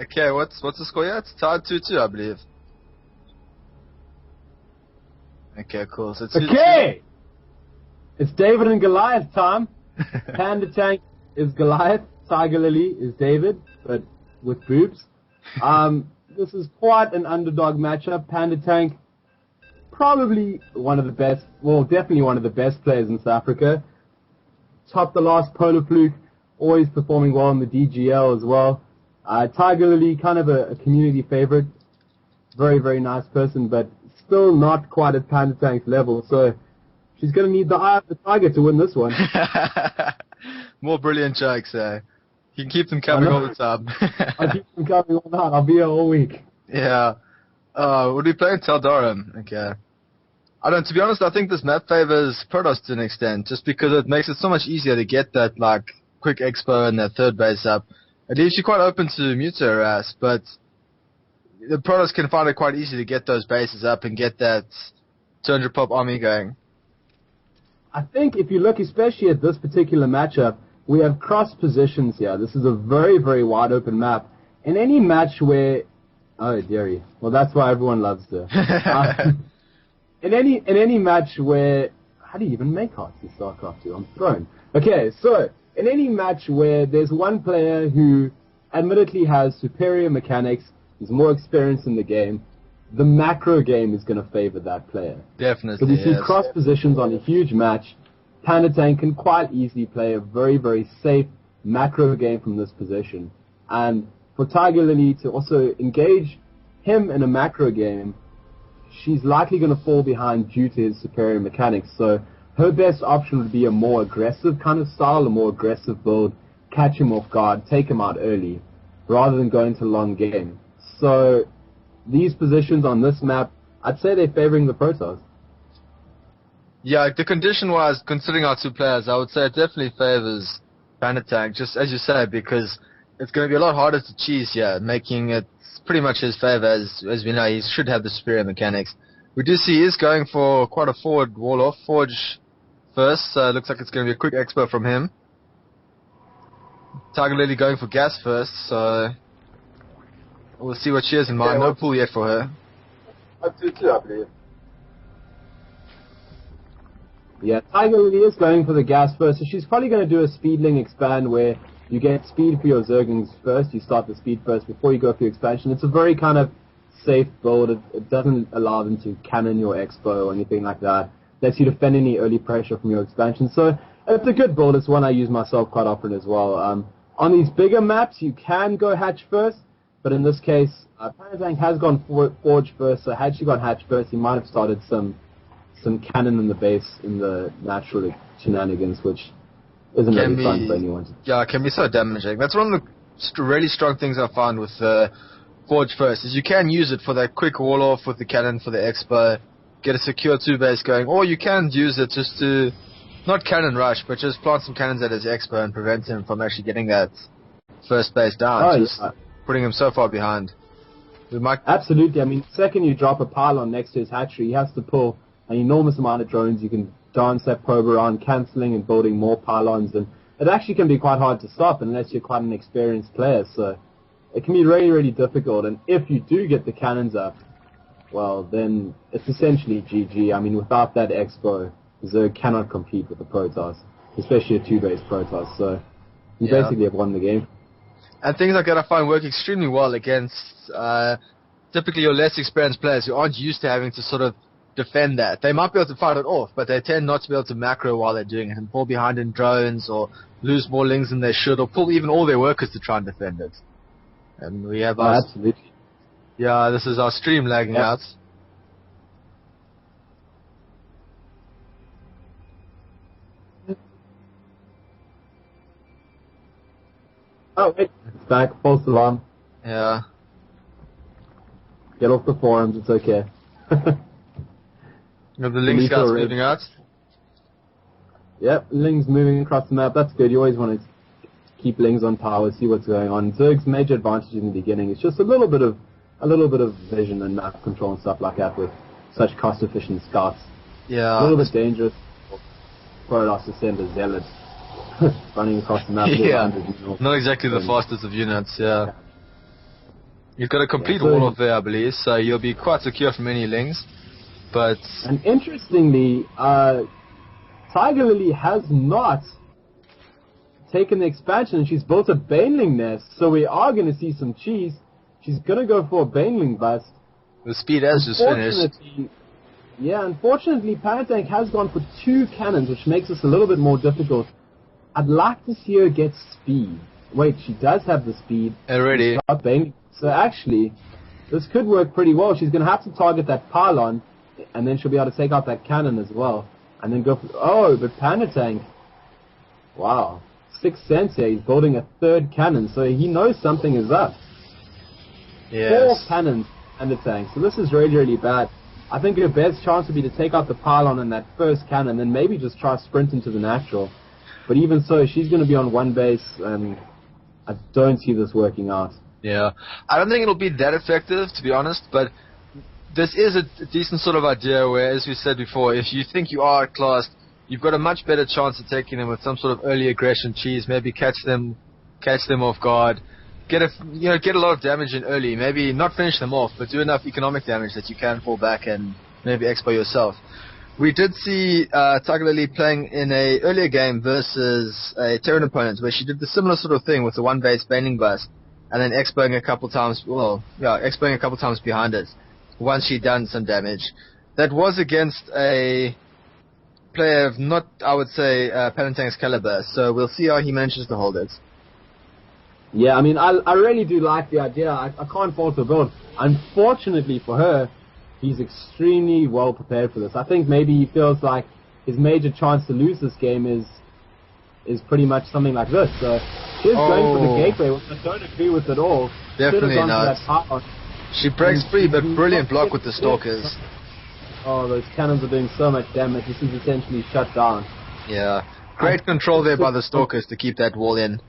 Okay, what's the score here? It's tied 2-2, I believe. Okay, cool. So it's 2-2. Okay! It's David and Goliath time. Pandatank is Goliath, TigerLilee is David, but with boobs. This is quite an underdog matchup. Pandatank, probably one of the best, well, definitely one of the best players in South Africa. Topped the last Polar Fluke, always performing well in the DGL as well. TigerLilee, kind of a community favorite. Very, very nice person, but still not quite at Pandatank's level, so she's going to need the eye of the tiger to win this one. More brilliant jokes, eh? You can keep them coming all the time. I'll keep them coming all night. I'll be here all week. Yeah. Would we play Teldorum? Okay. I don't. To be honest, I think this map favors Protoss to an extent, just because it makes it so much easier to get that like quick expo and that third base up. It leaves you quite open to mute her ass, but the Protoss can find it quite easy to get those bases up and get that 200 pop army going. I think if you look especially at this particular matchup, we have cross positions here. This is a very, very wide open map. In any match where, oh dearie, well that's why everyone loves her. In any match where, how do you even make hearts in StarCraft 2? I'm thrown. Okay, so in any match where there's one player who admittedly has superior mechanics, is more experienced in the game, the macro game is going to favor that player. Definitely. So we see cross positions on a huge match. Pandatank can quite easily play a very, very safe macro game from this position. And for TigerLilee to also engage him in a macro game, she's likely going to fall behind due to his superior mechanics. So her best option would be a more aggressive kind of style, a more aggressive build, catch him off guard, take him out early, rather than go into a long game. So these positions on this map, I'd say they're favoring the Protoss. Yeah, the condition-wise, considering our two players, I would say it definitely favors Pandatank, just as you say, because it's going to be a lot harder to cheese here, making it pretty much his favor, as we know, he should have the superior mechanics. We do see he is going for quite a forward wall-off, Forge first, so it looks like it's going to be a quick expo from him. TigerLilee going for gas first, so we'll see what she has in mind. No pull yet for her. Up 2-2, I believe. Yeah, TigerLilee is going for the gas first, so she's probably going to do a speedling expand where you get speed for your Zerglings first, you start the speed first before you go for your expansion. It's a very kind of safe build. It doesn't allow them to cannon your expo or anything like that. Lets you defend any early pressure from your expansion. So it's a good build. It's one I use myself quite often as well. On these bigger maps, you can go hatch first, but in this case, Pandatank has gone Forge first, so had she gone hatch first, he might have started some cannon in the base in the natural shenanigans, which isn't really fun for anyone. Yeah, it can be so damaging. That's one of the really strong things I found with Forge first, is you can use it for that quick wall-off with the cannon for the expo, get a secure 2-base going, or you can use it just to, not cannon rush, but just plant some cannons at his expo and prevent him from actually getting that first base down, putting him so far behind. Absolutely. I mean, the second you drop a pylon next to his hatchery, he has to pull an enormous amount of drones. You can dance that probe around, cancelling and building more pylons, and it actually can be quite hard to stop unless you're quite an experienced player, so it can be really, really difficult. And if you do get the cannons up, well, then it's essentially GG. I mean, without that expo, Zerg cannot compete with the Protoss, especially a 2-base Protoss, so you basically have won the game. And things like that I find work extremely well against typically your less experienced players who aren't used to having to sort of defend that. They might be able to fight it off, but they tend not to be able to macro while they're doing it and fall behind in drones or lose more lings than they should, or pull even all their workers to try and defend it. And we have our... Absolutely. Yeah, this is our stream lagging out. Oh, wait. It's back. False alarm. Yeah. Get off the forums. It's okay. You know, the Ling scouts moving out? Yep, Ling's moving across the map. That's good. You always want to keep Lings on power, see what's going on. Zerg's major advantage in the beginning is just a little bit of vision and map control and stuff like that with such cost-efficient scouts. Yeah. A little bit dangerous. Protoss to send a zealot running across the map. Yeah. Not exactly the fastest of units, yeah. You've got a complete wall off there, I believe, so you'll be quite secure from any lings. And interestingly, TigerLilee has not taken the expansion, and she's built a Baneling nest, so we are going to see some cheese. She's going to go for a Baneling bust. The speed has just finished. Yeah, unfortunately, Pandatank has gone for 2 cannons, which makes this a little bit more difficult. I'd like to see her get speed. Wait, she does have the speed. Already. So actually, this could work pretty well. She's going to have to target that pylon, and then she'll be able to take out that cannon as well. And then go for... Oh, but Pandatank... Wow. 6th Sense here. He's building a 3rd cannon, so he knows something is up. Yes. 4 cannons, Pandatank. So this is really, really bad. I think her best chance would be to take out the pylon and that first cannon, then maybe just try sprint into the natural. But even so, she's going to be on 1 base, and I don't see this working out. Yeah. I don't think it'll be that effective, to be honest, but this is a decent sort of idea where, as we said before, if you think you are outclassed, you've got a much better chance of taking them with some sort of early aggression cheese, maybe catch them off guard, get a lot of damage in early, maybe not finish them off, but do enough economic damage that you can fall back and maybe expo yourself. We did see TigerLilee playing in a earlier game versus a Terran opponent where she did the similar sort of thing with the 1-base Baneling Bust and then expoing a couple times behind it once she'd done some damage. That was against a player of not, I would say, Pandatanks caliber, so we'll see how he manages to hold it. Yeah, I mean, I really do like the idea. I can't fault the build. Unfortunately for her, he's extremely well prepared for this. I think maybe he feels like his major chance to lose this game is pretty much something like this. So she's going for the gateway, which I don't agree with at all. Definitely not. She breaks free, but brilliant block with the Stalkers. Oh, those cannons are doing so much damage. This is essentially shut down. Yeah. Great control there by the Stalkers to keep that wall in.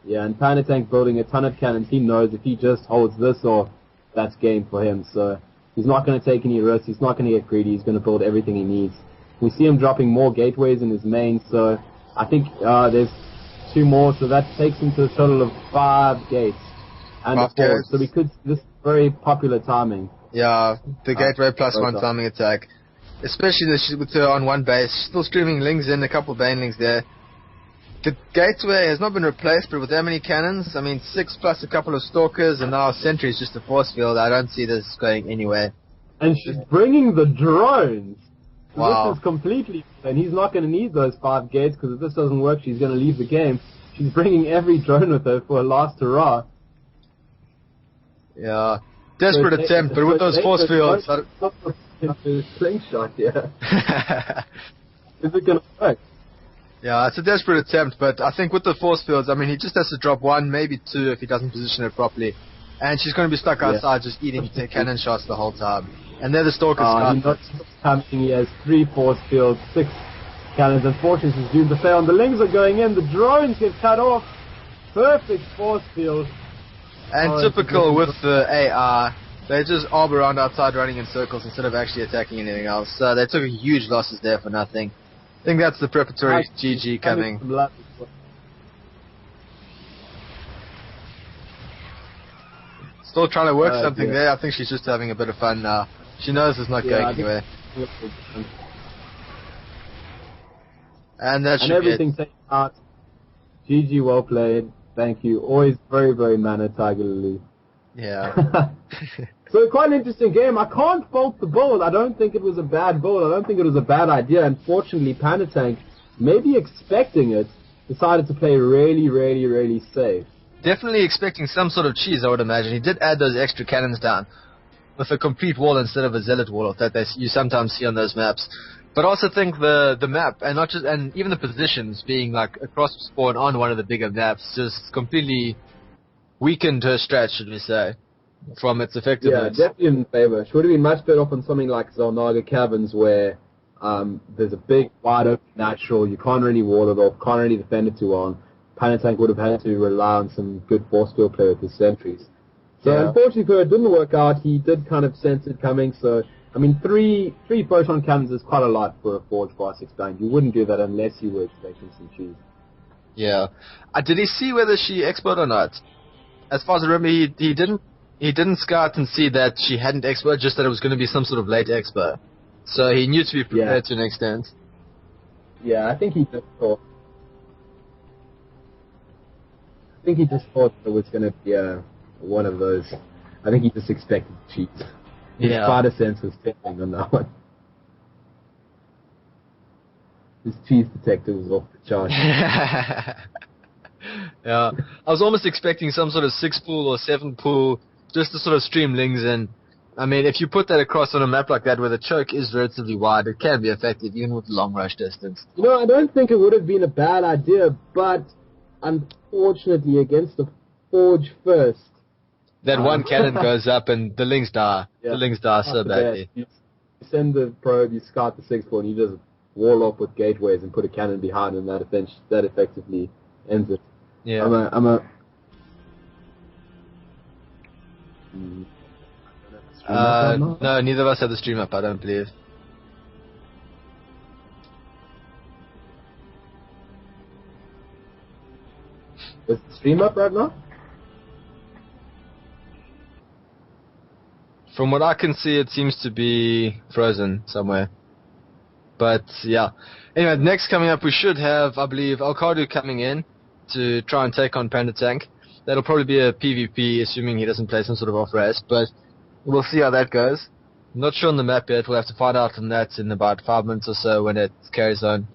Yeah, and Pandatank building a ton of cannons. He knows if he just holds this off, that's game for him. So he's not going to take any risks. He's not going to get greedy. He's going to build everything he needs. We see him dropping more gateways in his main. So I think there's 2 more. So that takes him to a total of 5 gates and a 4. So we could this very popular timing. Yeah, the gateway +1 timing attack. Especially with her on 1 base. She's still streaming lings in, a couple of banelings there. The gateway has not been replaced, but with that many cannons, I mean 6 plus a couple of stalkers and now sentries, just a force field, I don't see this going anywhere. And she's bringing the drones. So wow. This is completely... And he's not going to need those 5 gates, because if this doesn't work, she's going to leave the game. She's bringing every drone with her for a last hurrah. Yeah. Desperate attempt, but with those force fields... Slingshot, yeah. Is it going to work? Yeah, it's a desperate attempt, but I think with the force fields, I mean, he just has to drop 1, maybe 2 if he doesn't position it properly. And she's going to be stuck outside just eating cannon shots the whole time. And they're the Stalkers. He's not coming. He has 3 force fields, 6 cannons. Unfortunately, he's doomed to fail. And the lings are going in. The drones get cut off. Perfect force field. And typical with the AR, they just arb around outside running in circles instead of actually attacking anything else. So they took huge losses there for nothing. I think that's the preparatory GG coming. Still trying to work something there. I think she's just having a bit of fun now. She knows it's not going anywhere. And that should everything taken out. GG, well played. Thank you. Always very, very mannered, TigerLilee. Yeah. So quite an interesting game. I can't fault the build. I don't think it was a bad build. I don't think it was a bad idea. Unfortunately, Pandatank, maybe expecting it, decided to play really, really, really safe. Definitely expecting some sort of cheese, I would imagine. He did add those extra cannons down with a complete wall instead of a zealot wall that you sometimes see on those maps. But I also think the map and even the positions being like across spawn on one of the bigger maps just completely weakened her strat, should we say, from its effectiveness. Yeah, definitely in favor. She would have been much better off on something like Zelnaga Caverns where there's a big, wide open natural, you can't really wall it off, can't really defend it too well. Pandatank would have had to rely on some good force field play with his sentries. So unfortunately for her, it didn't work out. He did kind of sense it coming, so I mean, three photon cannons is quite a lot for a Forge Bar 6-9. You wouldn't do that unless you were expecting some cheese. Yeah. Did he see whether she exploded or not? as far as I remember, he didn't scout and see that she hadn't expo, just that it was going to be some sort of late expo. So he knew to be prepared to an extent. Yeah, I think he just thought. It was going to be one of those. I think he just expected cheats. His spider sense was failing on that one. His cheese detector was off the chart. Yeah, I was almost expecting some sort of 6-pool or 7-pool just to sort of stream lings in. I mean, if you put that across on a map like that where the choke is relatively wide, it can be effective even with long rush distance. You know, I don't think it would have been a bad idea, but unfortunately against the Forge first. That one cannon goes up and the lings die. Yeah, the lings die so badly. You send the probe, you scout the 6-pool, and you just wall up with gateways and put a cannon behind, and that effectively ends it. Yeah. No, neither of us have the stream up, I don't believe. Is the stream up right now? From what I can see, it seems to be frozen somewhere. But, yeah. Anyway, next coming up, we should have, I believe, Alcadu coming in to try and take on Pandatank. That'll probably be a PvP, assuming he doesn't play some sort of off-race, but we'll see how that goes. I'm not sure on the map yet. We'll have to find out on that in about 5 minutes or so when it carries on.